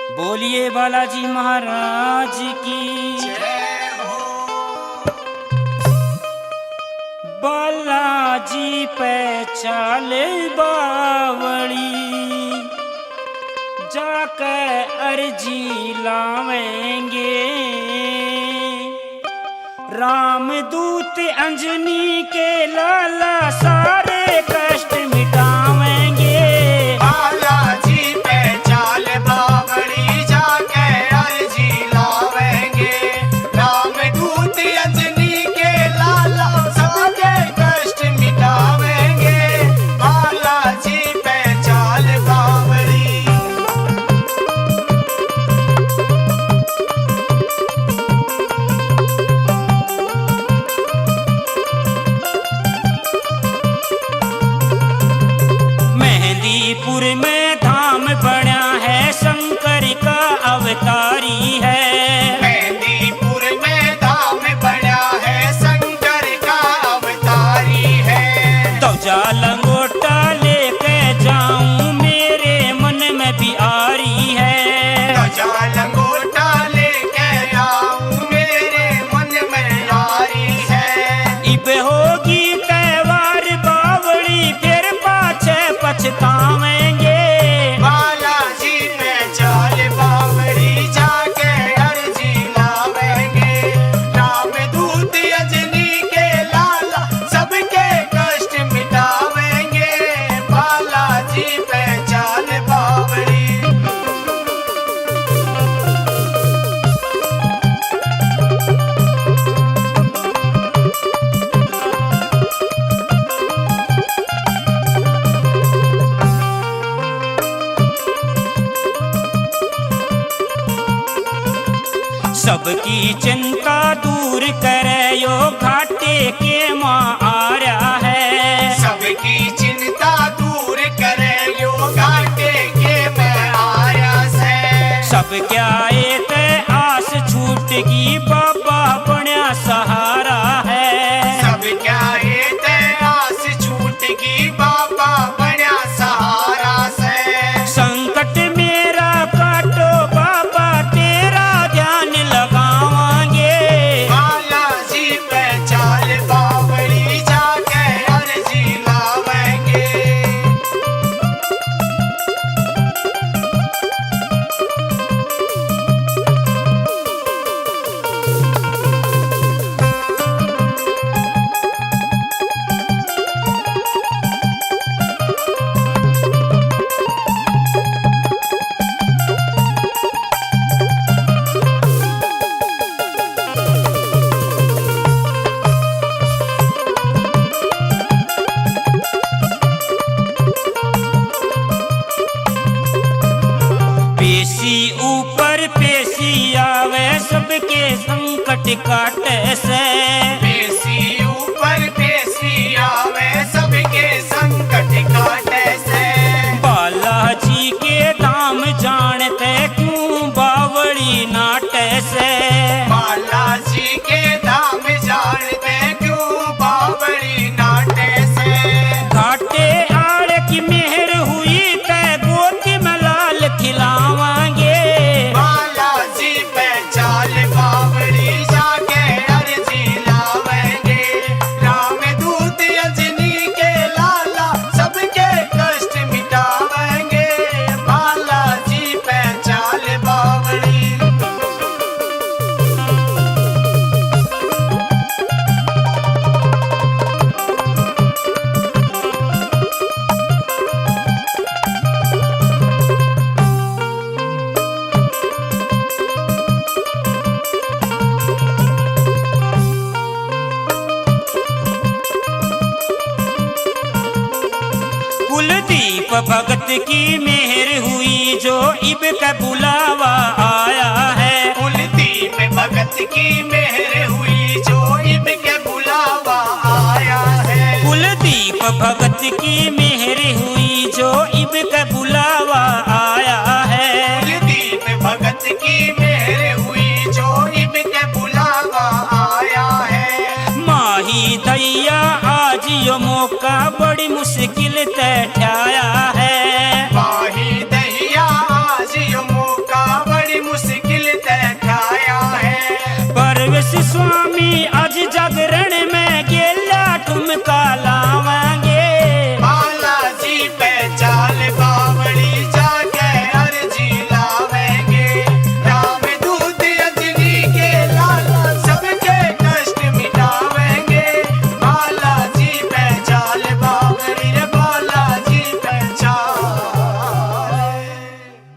बोलिए बालाजी महाराज की जय हो। बालाजी पे चाल बावड़ी जाके अर्जी लावेंगे। रामदूत अंजनी के लाला सारे कष्ट मिटावेंगे। बालाजी पे चाल बावड़ी जाके अर्जी लावेंगे। रामदूत अंजनी के लाला सबके कष्ट मिटावेंगे। बालाजी पे चाल बावड़ी। मेहंदीपुर में धाम बना है, शंकर का अवतारी है। मेहंदीपुर में धाम बना है, शंकर का अवतारी है। ध्वजा लंगोटा लेके जाऊं, मेरे मन में भी आ रही है। ध्वजा लंगोटा लेके आऊं, मेरे मन में आ रही है। इब होगी त्योहार बावड़ी, फिर पाछे पछतावेंगे। बालाजी पे चाल बावड़ी जाके अर्जी लावेंगे। रामदूत अंजनी के लाला सबके कष्ट मिटावेंगे। बालाजी पे चाल बावड़ी। सबकी चिंता दूर करे यो घाटे के माँ आ रहा है। सबकी चिंता दूर करे यो घाटे के मैं आया से। सब क्या एक आस छूटगी, बाबा बड़ा सहारा है। सब क्या एक आस छूटगी, बाबा बड़ा सहारा से। संकट मेरा काटो बाबा, तेरा ध्यान लगावांगे। बालाजी पे चाल बावड़ी जाके अर्जी लावेंगे। पेशी ऊपर पेशी आवे, सबके संकट काटे से। पेशी ऊपर पेशी आवे, सबके संकट काटे से। बालाजी के धाम जानते क्यों बावड़ी नाटे से। बालाजी के धाम जानते क्यों बावड़ी नाटे से। घाटे आड़ की मेहर हुई ते गोद में लाल खिलावांगे। बालाजी पे चाल बावड़ी जाके अर्जी लावेंगे। रामदूत अंजनी के लाला सबके कष्ट मिटावेंगे। बालाजी पे चाल बावड़ी। कुलदीप भगत की मेहर हुई, जो इब का बुलावा आया है। कुलदीप भगत की मेहर हुई, जो इब के बुलावा आया है। कुलदीप भगत की मेहर हुई, जो इब का बुलावा आया है। कुलदीप भगत की मेहर हुई, जो इब के बुलावा आया है। माही दैया आज यो मौका बड़ी मुश्किल तय ठाया है। माही दहिया आज यो मौका मगर